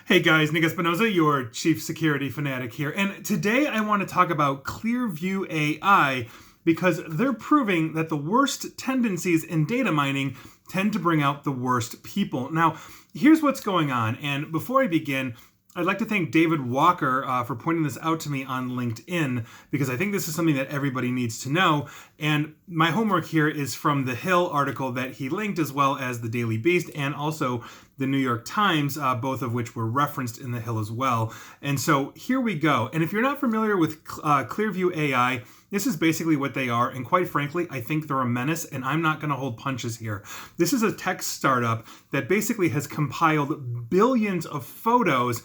Hey guys, Nick Espinoza, your chief security fanatic here. And today I want to talk about Clearview AI because they're proving that the worst tendencies in data mining tend to bring out the worst people. Now, here's what's going on. And before I begin, I'd like to thank David Walker for pointing this out to me on LinkedIn because I think this is something that everybody needs to know. And my homework here is from the Hill article that he linked, as well as the Daily Beast and also the New York Times, both of which were referenced in the Hill as well. And so here we go. And if you're not familiar with Clearview AI, this is basically what they are. And quite frankly, I think they're a menace, and I'm not going to hold punches here. This is a tech startup that basically has compiled billions of photos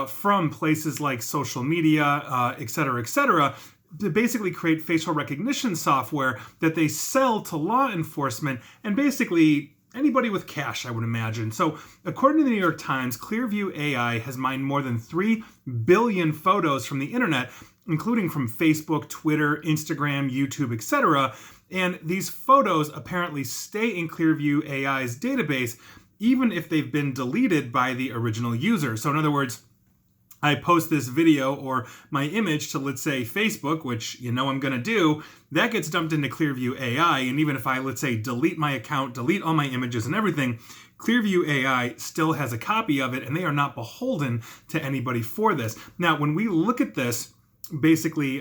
from places like social media, et cetera, to basically create facial recognition software that they sell to law enforcement and basically anybody with cash, I would imagine. So according to the New York Times, Clearview AI has mined more than 3 billion photos from the internet, including from Facebook, Twitter, Instagram, YouTube, etc. And these photos apparently stay in Clearview AI's database, even if they've been deleted by the original user. So in other words, I post this video or my image to, let's say, Facebook, which you know I'm going to do, that gets dumped into Clearview AI. And even if I, let's say, delete my account, delete all my images and everything, Clearview AI still has a copy of it, and they are not beholden to anybody for this. Now, when we look at this, basically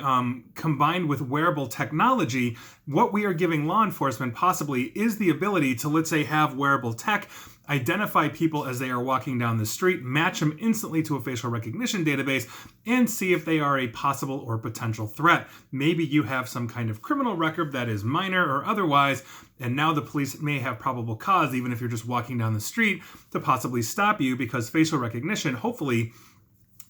combined with wearable technology, what we are giving law enforcement possibly is the ability to, let's say, have wearable tech identify people as they are walking down the street, match them instantly to a facial recognition database, and see if they are a possible or potential threat. Maybe you have some kind of criminal record that is minor or otherwise, and now the police may have probable cause, even if you're just walking down the street, to possibly stop you because facial recognition, hopefully,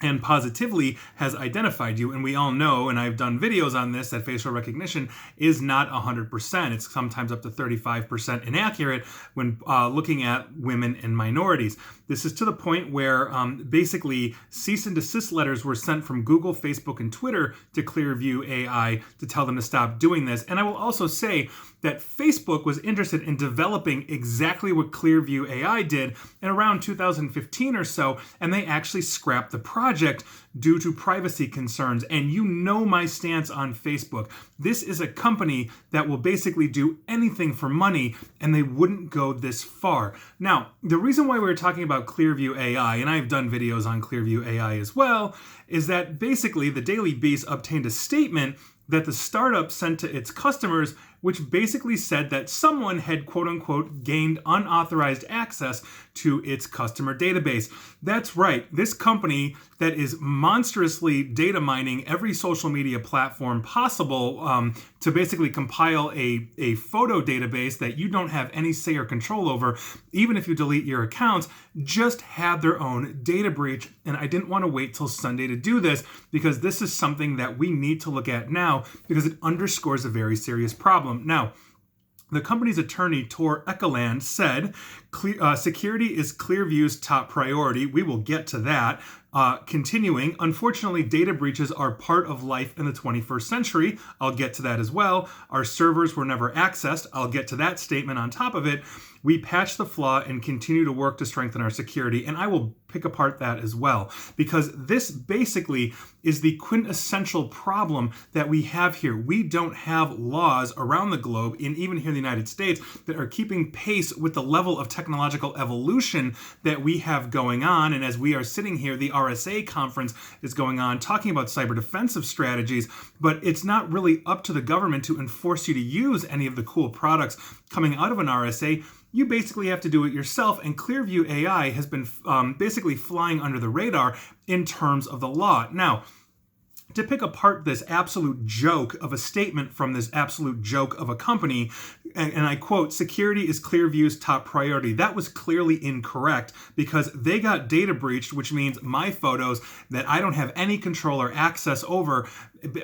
and positively has identified you. And we all know, and I've done videos on this, that facial recognition is not 100%. It's sometimes up to 35% inaccurate when looking at women and minorities. This is to the point where basically cease and desist letters were sent from Google, Facebook, and Twitter to Clearview AI to tell them to stop doing this. And I will also say that Facebook was interested in developing exactly what Clearview AI did in around 2015 or so, and they actually scrapped the project due to privacy concerns. And you know my stance on Facebook. This is a company that will basically do anything for money, and they wouldn't go this far. Now, the reason why we're talking about Clearview AI, and I've done videos on Clearview AI as well, is that basically the Daily Beast obtained a statement that the startup sent to its customers, which basically said that someone had, quote unquote, gained unauthorized access to its customer database. That's right. This company that is monstrously data mining every social media platform possible to basically compile a photo database that you don't have any say or control over, even if you delete your accounts, just had their own data breach. And I didn't want to wait till Sunday to do this because this is something that we need to look at now because it underscores a very serious problem. Now, the company's attorney, Tor Ekeland, said, security is Clearview's top priority. We will get to that. Continuing, unfortunately, data breaches are part of life in the 21st century. I'll get to that as well. Our servers were never accessed. I'll get to that statement on top of it. We patch the flaw and continue to work to strengthen our security. And I will pick apart that as well, because this basically is the quintessential problem that we have here. We don't have laws around the globe, and even here in the United States, that are keeping pace with the level of technological evolution that we have going on. And as we are sitting here, the RSA conference is going on talking about cyber defensive strategies, but it's not really up to the government to enforce you to use any of the cool products coming out of an RSA. You basically have to do it yourself, and Clearview AI has been basically flying under the radar in terms of the law. Now, to pick apart this absolute joke of a statement from this absolute joke of a company, and I quote, security is Clearview's top priority. That was clearly incorrect because they got data breached, which means my photos that I don't have any control or access over,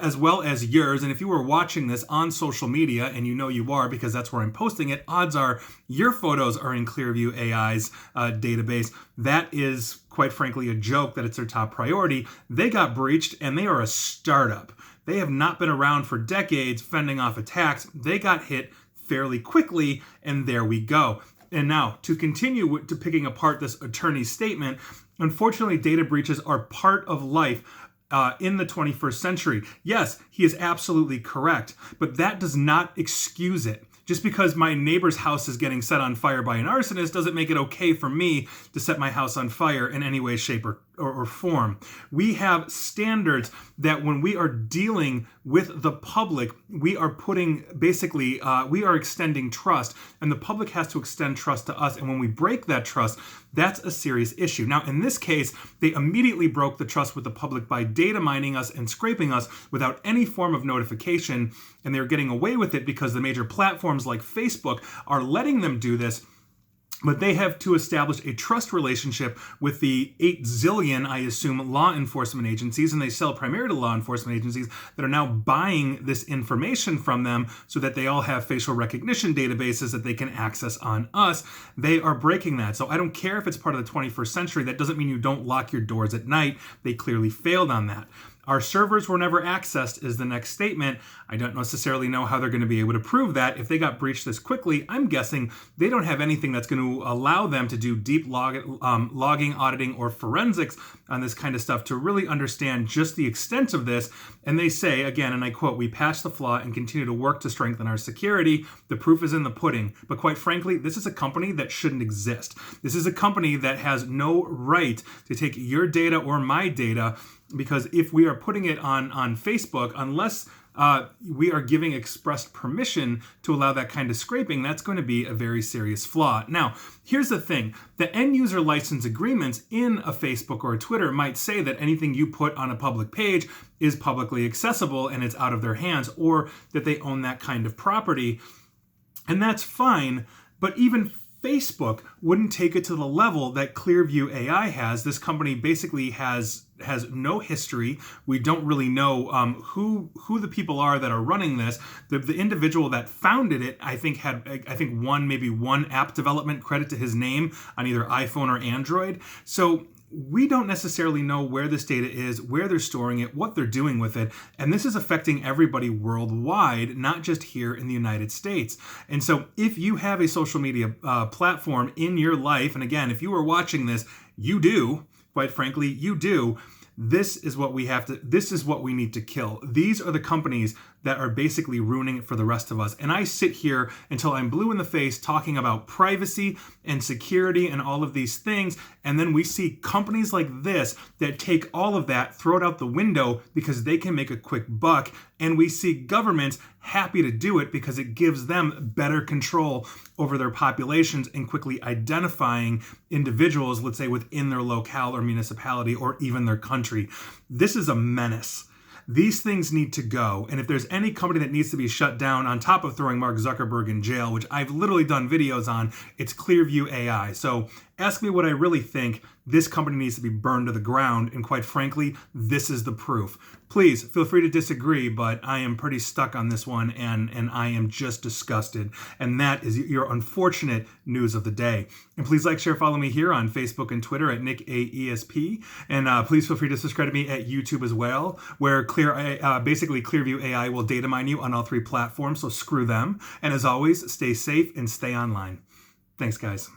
as well as yours. And if you were watching this on social media, and you know you are because that's where I'm posting it, odds are your photos are in Clearview AI's database. That is, quite frankly, a joke that it's their top priority. They got breached, and they are a startup. They have not been around for decades fending off attacks. They got hit fairly quickly, and there we go. And now, to continue to picking apart this attorney's statement, Unfortunately, data breaches are part of life in the 21st century. Yes, he is absolutely correct, but that does not excuse it. Just because my neighbor's house is getting set on fire by an arsonist doesn't make it okay for me to set my house on fire in any way, shape, or form. We have standards that when we are dealing with the public, we are putting basically, we are extending trust, and the public has to extend trust to us. And when we break that trust, that's a serious issue. Now, in this case, they immediately broke the trust with the public by data mining us and scraping us without any form of notification. And they're getting away with it because the major platforms like Facebook are letting them do this. But they have to establish a trust relationship with the 8 zillion, I assume, law enforcement agencies, and they sell primarily to law enforcement agencies that are now buying this information from them so that they all have facial recognition databases that they can access on us. They are breaking that. So I don't care if it's part of the 21st century. That doesn't mean you don't lock your doors at night. They clearly failed on that. Our servers were never accessed is the next statement. I don't necessarily know how they're going to be able to prove that. If they got breached this quickly, I'm guessing they don't have anything that's going to allow them to do deep logging, auditing, or forensics on this kind of stuff to really understand just the extent of this. And they say, again, and I quote, "We patch the flaw and continue to work to strengthen our security. The proof is in the pudding." But quite frankly, this is a company that shouldn't exist. This is a company that has no right to take your data or my data, because if we are putting it on Facebook, unless we are giving expressed permission to allow that kind of scraping, that's going to be a very serious flaw. Now, here's the thing. The end user license agreements in a Facebook or a Twitter might say that anything you put on a public page is publicly accessible and it's out of their hands, or that they own that kind of property. And that's fine, but even Facebook wouldn't take it to the level that Clearview AI has. This company basically has no history. We don't really know who the people are that are running this. The individual that founded it, I think maybe one app development credit to his name on either iPhone or Android. So we don't necessarily know where this data is, where they're storing it, what they're doing with it. And this is affecting everybody worldwide, not just here in the United States. And so if you have a social media platform in your life, and again, if you are watching this, you do, quite frankly, you do. This is what we need to kill. These are the companies that are basically ruining it for the rest of us. And I sit here until I'm blue in the face talking about privacy and security and all of these things. And then we see companies like this that take all of that, throw it out the window because they can make a quick buck. And we see governments happy to do it because it gives them better control over their populations and quickly identifying individuals, let's say within their locale or municipality or even their country. This is a menace. These things need to go. And if there's any company that needs to be shut down on top of throwing Mark Zuckerberg in jail, which I've literally done videos on, it's Clearview AI. So ask me what I really think. This company needs to be burned to the ground. And quite frankly, this is the proof. Please feel free to disagree, but I am pretty stuck on this one and I am just disgusted. And that is your unfortunate news of the day. And please like, share, follow me here on Facebook and Twitter at NickAESP. And please feel free to subscribe to me at YouTube as well, where basically Clearview AI will data mine you on all 3 platforms. So screw them. And as always, stay safe and stay online. Thanks, guys.